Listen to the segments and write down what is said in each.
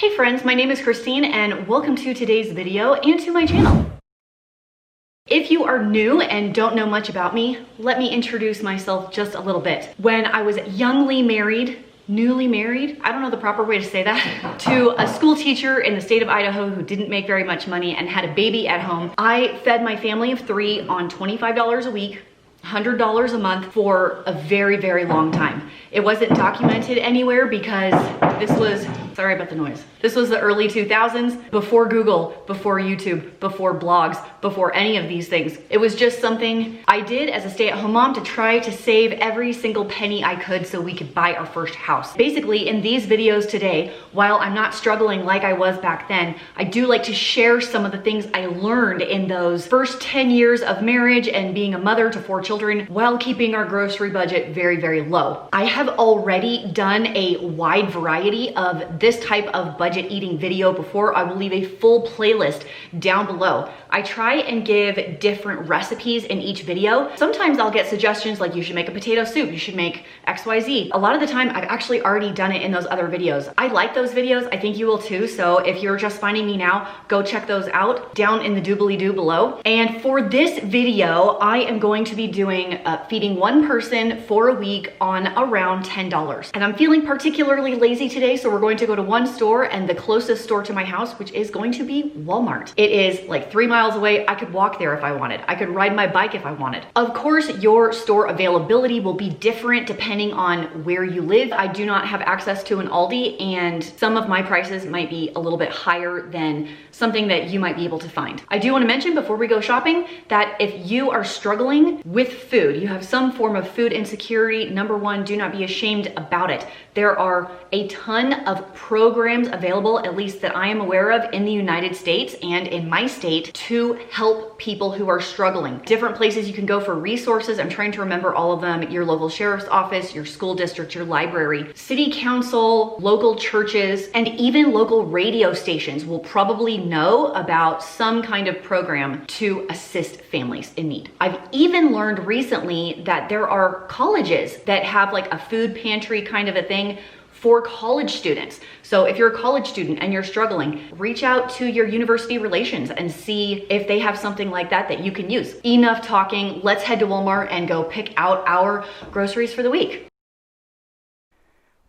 Hey friends, my name is Christine and welcome to today's video and to my channel. If you are new and don't know much about me, let me introduce myself just a little bit. When I was newly married, I don't know the proper way to say that, to a school teacher in the state of Idaho who didn't make very much money and had a baby at home, I fed my family of 3 on $25 a week, $100 a month for a very, very long time. It wasn't documented anywhere because this was, sorry about the noise. This was the early 2000s, before Google, before YouTube, before blogs, before any of these things. It was just something I did as a stay-at-home mom to try to save every single penny I could so we could buy our first house. Basically, in these videos today, while I'm not struggling like I was back then, I do like to share some of the things I learned in those first 10 years of marriage and being a mother to 4 children while keeping our grocery budget very, very low. I have already done a wide variety of this type of budget eating video before. I will leave a full playlist down below. I try and give different recipes in each video. Sometimes I'll get suggestions like you should make a potato soup, you should make XYZ. A lot of the time I've actually already done it in those other videos. I like those videos, I think you will too, so if you're just finding me now, go check those out down in the doobly-doo below. And for this video, I am going to be doing feeding one person for a week on around $10. And I'm feeling particularly lazy today, so we're going to go to one store, and the closest store to my house, which is going to be Walmart. It is like 3 miles away. I could walk there if I wanted. I could ride my bike if I wanted. Of course, your store availability will be different depending on where you live. I do not have access to an Aldi, and some of my prices might be a little bit higher than something that you might be able to find. I do want to mention before we go shopping that if you are struggling with food, you have some form of food insecurity, number one, do not be ashamed about it. There are a ton of programs available, at least that I am aware of, in the United States and in my state to help people who are struggling. Different places you can go for resources. I'm trying to remember all of them. Your local sheriff's office, your school district, your library, city council, local churches, and even local radio stations will probably know about some kind of program to assist families in need. I've even learned recently that there are colleges that have like a food pantry kind of a thing for college students. So if you're a college student and you're struggling, reach out to your university relations and see if they have something like that that you can use. Enough talking, let's head to Walmart and go pick out our groceries for the week.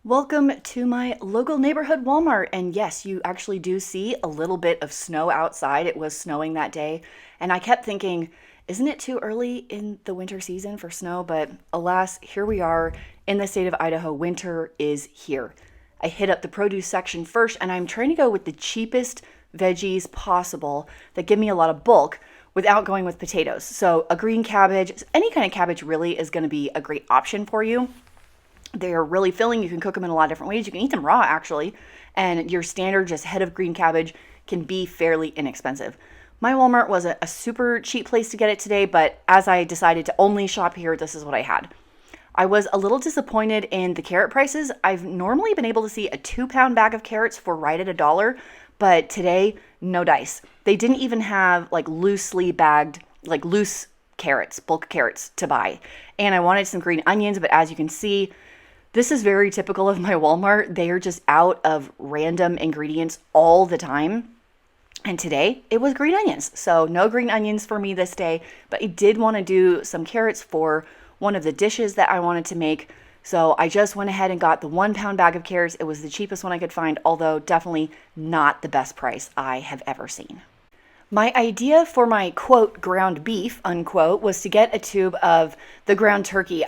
Welcome to my local neighborhood Walmart. And yes, you actually do see a little bit of snow outside. It was snowing that day. And I kept thinking, isn't it too early in the winter season for snow? But alas, here we are in the state of Idaho. Winter is here. I hit up the produce section first, and I'm trying to go with the cheapest veggies possible that give me a lot of bulk without going with potatoes. So a green cabbage, any kind of cabbage really is going to be a great option for you. They're really filling. You can cook them in a lot of different ways. You can eat them raw actually, and your standard just head of green cabbage can be fairly inexpensive. My Walmart was a super cheap place to get it today, but as I decided to only shop here, this is what I had. I was a little disappointed in the carrot prices. I've normally been able to see a 2-pound bag of carrots for right at $1, but today, no dice. They didn't even have like loosely bagged, like loose carrots, bulk carrots to buy. And I wanted some green onions, but as you can see, this is very typical of my Walmart. They are just out of random ingredients all the time. And today it was green onions. So no green onions for me this day, but I did want to do some carrots for one of the dishes that I wanted to make. So I just went ahead and got the 1-pound bag of carrots. It was the cheapest one I could find, although definitely not the best price I have ever seen. My idea for my quote ground beef unquote was to get a tube of the ground turkey.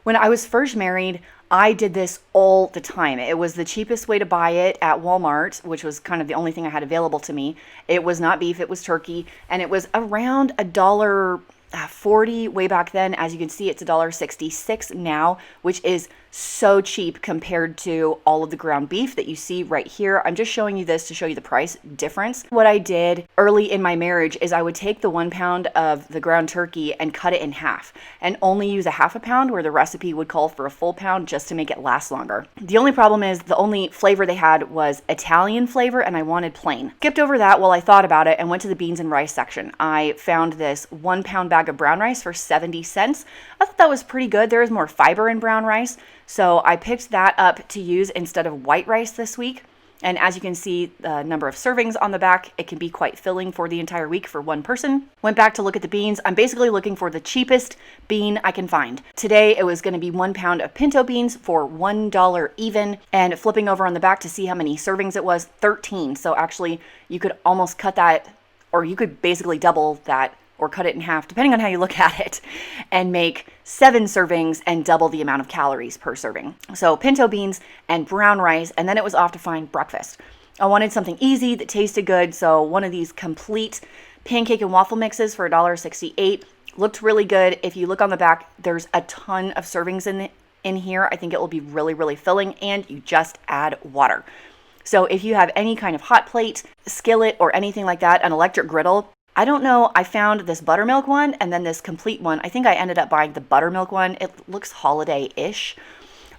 When I was first married, I did this all the time. It was the cheapest way to buy it at Walmart, which was kind of the only thing I had available to me. It was not beef, it was turkey, and it was around $1.40 way back then. As you can see, it's $1.66 now, which is so cheap compared to all of the ground beef that you see right here. I'm just showing you this to show you the price difference. What I did early in my marriage is I would take the 1 pound of the ground turkey and cut it in half and only use a half a pound where the recipe would call for a full pound just to make it last longer. The only problem is the only flavor they had was Italian flavor and I wanted plain. Skipped over that while I thought about it and went to the beans and rice section. I found this 1 pound bag of brown rice for 70 cents. I thought that was pretty good. There is more fiber in brown rice. So I picked that up to use instead of white rice this week. And as you can see, the number of servings on the back, it can be quite filling for the entire week for one person. Went back to look at the beans. I'm basically looking for the cheapest bean I can find. Today, it was going to be 1 pound of pinto beans for $1 even. And flipping over on the back to see how many servings it was, 13. So actually, you could almost cut that, or you could basically double that or cut it in half, depending on how you look at it, and make 7 servings and double the amount of calories per serving. So pinto beans and brown rice, and then it was off to find breakfast. I wanted something easy that tasted good, so one of these complete pancake and waffle mixes for $1.68 looked really good. If you look on the back, there's a ton of servings in here. I think it will be really, really filling, and you just add water. So if you have any kind of hot plate, skillet, or anything like that, an electric griddle, I don't know, I found this buttermilk one and then this complete one. I think I ended up buying the buttermilk one. It looks holiday-ish,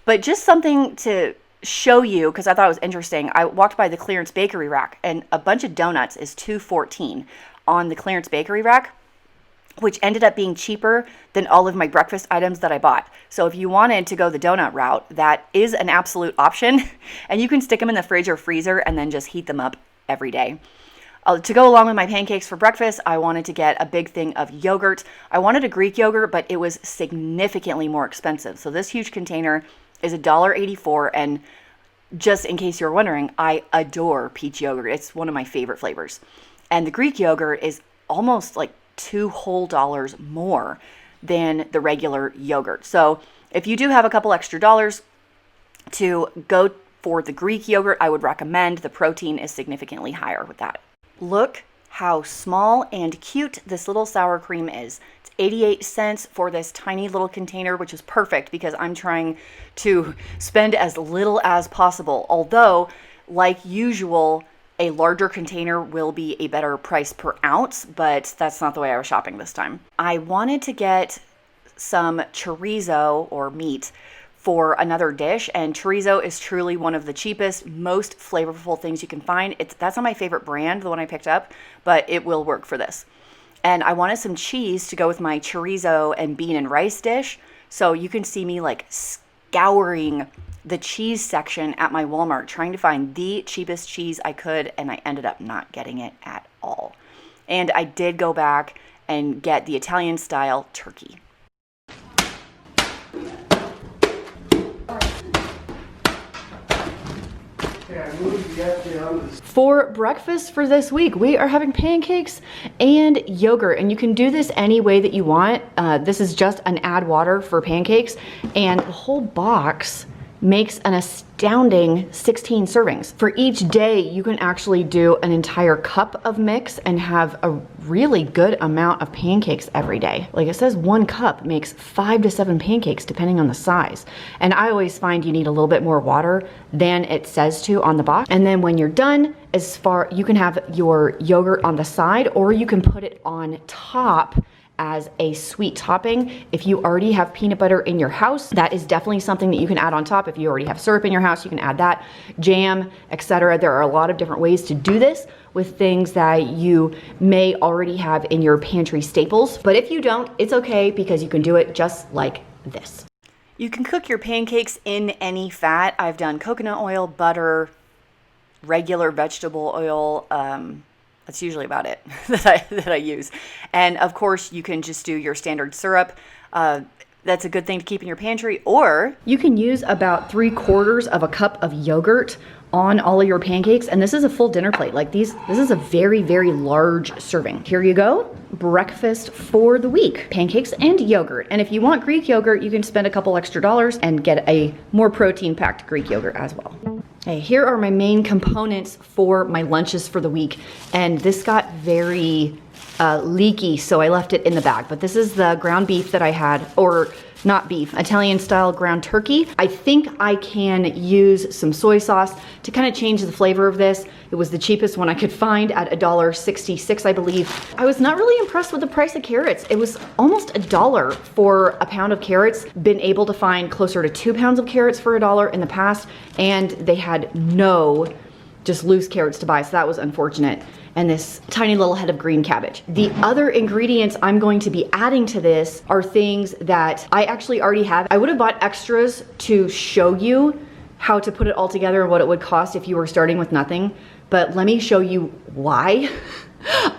but just something to show you, because I thought it was interesting. I walked by the clearance bakery rack and a bunch of donuts is $2.14 on the clearance bakery rack, which ended up being cheaper than all of my breakfast items that I bought. So if you wanted to go the donut route, that is an absolute option, and you can stick them in the fridge or freezer and then just heat them up every day. To go along with my pancakes for breakfast, I wanted to get a big thing of yogurt. I wanted a Greek yogurt, but it was significantly more expensive. So this huge container is $1.84, and just in case you're wondering, I adore peach yogurt. It's one of my favorite flavors. And the Greek yogurt is almost like $2 whole more than the regular yogurt. So if you do have a couple extra dollars to go for the Greek yogurt, I would recommend. The protein is significantly higher with that. Look how small and cute this little sour cream is. It's 88 cents for this tiny little container, which is perfect because I'm trying to spend as little as possible. Although, like usual, a larger container will be a better price per ounce, but that's not the way I was shopping this time. I wanted to get some chorizo or meat for another dish, and chorizo is truly one of the cheapest, most flavorful things you can find. That's not my favorite brand, the one I picked up, but it will work for this. And I wanted some cheese to go with my chorizo and bean and rice dish, so you can see me like scouring the cheese section at my Walmart, trying to find the cheapest cheese I could, and I ended up not getting it at all. And I did go back and get the Italian style turkey. For breakfast for this week, we are having pancakes and yogurt, and you can do this any way that you want. This is just an add water for pancakes, and the whole box makes an astounding 16 servings. For each day, you can actually do an entire cup of mix and have a really good amount of pancakes every day. Like it says, 1 cup makes 5 to 7 pancakes depending on the size. And I always find you need a little bit more water than it says to on the box. And then when you're done, you can have your yogurt on the side, or you can put it on top as a sweet topping. If you already have peanut butter in your house, that is definitely something that you can add on top. If you already have syrup in your house, you can add that, jam, etc. There are a lot of different ways to do this with things that you may already have in your pantry staples. But if you don't, it's okay, because you can do it just like this. You can cook your pancakes in any fat. I've done coconut oil, butter, regular vegetable oil, that's usually about it that I use. And of course, you can just do your standard syrup. That's a good thing to keep in your pantry. Or you can use about 3/4 of a cup of yogurt on all of your pancakes. And this is a full dinner plate. Like this is a very, very large serving. Here you go. Breakfast for the week. Pancakes and yogurt. And if you want Greek yogurt, you can spend a couple extra dollars and get a more protein-packed Greek yogurt as well. Okay, here are my main components for my lunches for the week, and this got very leaky, so I left it in the bag. But this is the ground beef that I had, or not beef, Italian style ground turkey. I think I can use some soy sauce to kind of change the flavor of this. It was the cheapest one I could find at $1.66, I believe. I was not really impressed with the price of carrots. It was almost $1 for a pound of carrots. Been able to find closer to 2 pounds of carrots for $1 in the past, and they had no just loose carrots to buy, so that was unfortunate. And this tiny little head of green cabbage. The other ingredients I'm going to be adding to this are things that I actually already have. I would have bought extras to show you how to put it all together and what it would cost if you were starting with nothing, but let me show you why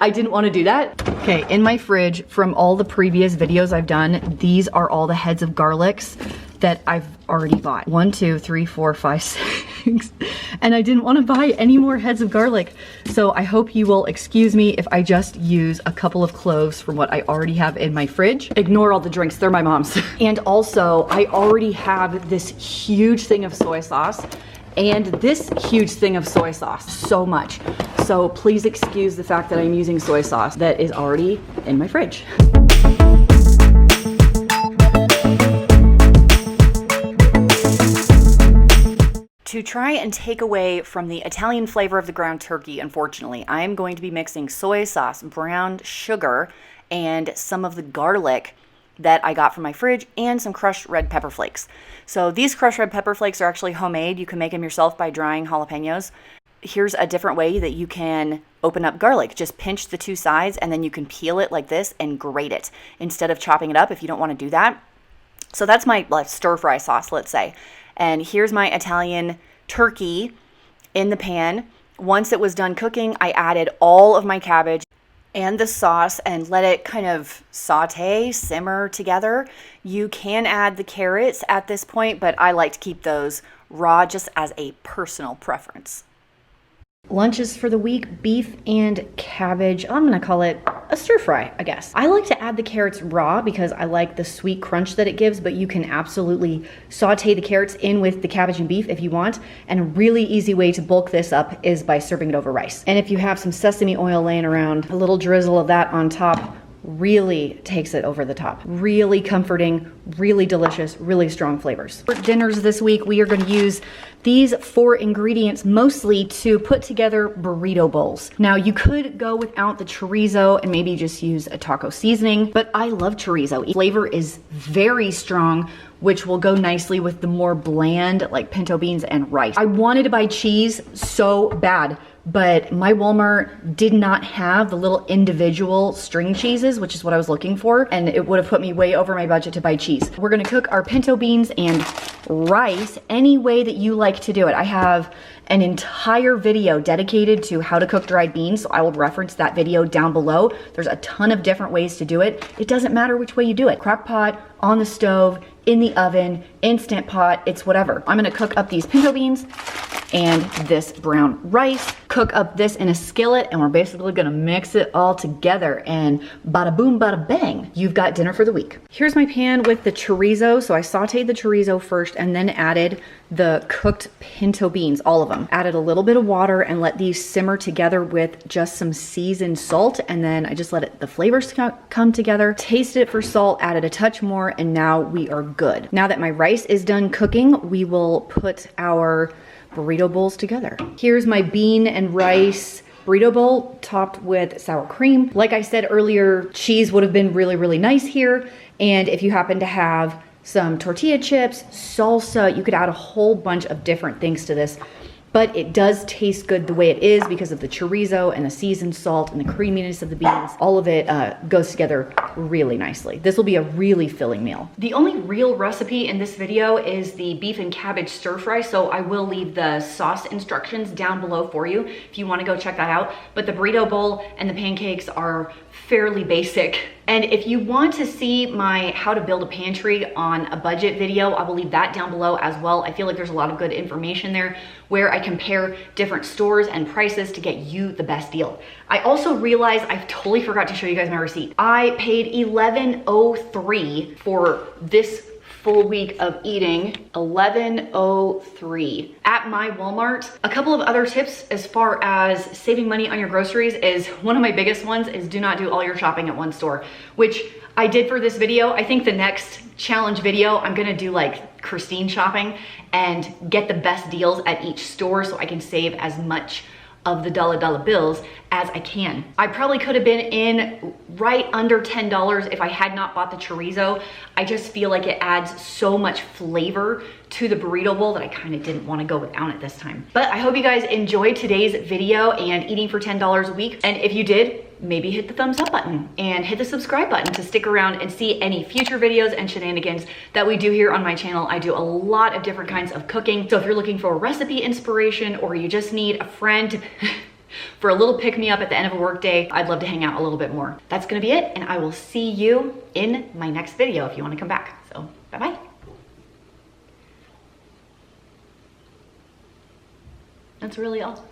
I didn't want to do that. Okay, in my fridge from all the previous videos I've done, these are all the heads of garlics that I've already bought. 1, 2, 3, 4, 5, 6. And I didn't want to buy any more heads of garlic. So I hope you will excuse me if I just use a couple of cloves from what I already have in my fridge. Ignore all the drinks, they're my mom's. And also, I already have this huge thing of soy sauce and this huge thing of soy sauce, so much. So please excuse the fact that I'm using soy sauce that is already in my fridge. To try and take away from the Italian flavor of the ground turkey, unfortunately, I'm going to be mixing soy sauce, brown sugar, and some of the garlic that I got from my fridge and some crushed red pepper flakes. So these crushed red pepper flakes are actually homemade. You can make them yourself by drying jalapenos. Here's a different way that you can open up garlic. Just pinch the two sides and then you can peel it like this and grate it instead of chopping it up if you don't want to do that. So that's my stir fry sauce, let's say. And here's my Italian turkey in the pan. Once it was done cooking, I added all of my cabbage and the sauce and let it kind of saute, simmer together. You can add the carrots at this point, but I like to keep those raw just as a personal preference. Lunches for the week, beef and cabbage. I'm gonna call it a stir fry, I guess. I like to add the carrots raw because I like the sweet crunch that it gives, but you can absolutely saute the carrots in with the cabbage and beef if you want. And a really easy way to bulk this up is by serving it over rice. And if you have some sesame oil laying around, a little drizzle of that on top really takes it over the top. Really comforting, really delicious, really strong flavors. For dinners this week, we are going to use these 4 ingredients mostly to put together burrito bowls. Now you could go without the chorizo and maybe just use a taco seasoning, but I love chorizo. Flavor is very strong, which will go nicely with the more bland like pinto beans and rice. I wanted to buy cheese so bad, but my Walmart did not have the little individual string cheeses, which is what I was looking for, and it would have put me way over my budget to buy cheese. We're gonna cook our pinto beans and rice any way that you like to do it. I have an entire video dedicated to how to cook dried beans, so I will reference that video down below. There's a ton of different ways to do it. It doesn't matter which way you do it. Crock pot, on the stove, in the oven, instant pot, it's whatever. I'm gonna cook up these pinto beans and this brown rice, cook up this in a skillet, and we're basically gonna mix it all together, and bada boom, bada bang, you've got dinner for the week. Here's my pan with the chorizo. So I sauteed the chorizo first and then added the cooked pinto beans, all of them. Added a little bit of water and let these simmer together with just some seasoned salt, and then I just let the flavors come together, tasted it for salt, added a touch more, and now we are good. Now that my rice is done cooking, we will put our burrito bowls together. Here's my bean and rice burrito bowl topped with sour cream. Like I said earlier, cheese would have been really, really nice here. And if you happen to have some tortilla chips, salsa, you could add a whole bunch of different things to this. But it does taste good the way it is because of the chorizo and the seasoned salt and the creaminess of the beans. All of it goes together really nicely. This will be a really filling meal. The only real recipe in this video is the beef and cabbage stir fry, so I will leave the sauce instructions down below for you if you want to go check that out. But the burrito bowl and the pancakes are fairly basic. And if you want to see my how to build a pantry on a budget video, I will leave that down below as well. I feel like there's a lot of good information there where I compare different stores and prices to get you the best deal. I also realized I totally forgot to show you guys my receipt. I paid $11.03 for this full week of eating. $11.03 at my Walmart. A couple of other tips as far as saving money on your groceries is, one of my biggest ones is do not do all your shopping at one store, which I did for this video. I think the next challenge video, I'm gonna do like Christine shopping and get the best deals at each store so I can save as much of the dollar bills as I can. I probably could have been in right under $10 if I had not bought the chorizo. I just feel like it adds so much flavor to the burrito bowl that I kind of didn't want to go without it this time. But I hope you guys enjoyed today's video and eating for $10 a week. And if you did, maybe hit the thumbs up button and hit the subscribe button to stick around and see any future videos and shenanigans that we do here on my channel. I do a lot of different kinds of cooking. So if you're looking for recipe inspiration or you just need a friend for a little pick-me-up at the end of a workday, I'd love to hang out a little bit more. That's gonna be it, and I will see you in my next video if you wanna come back. So, bye-bye. That's really all.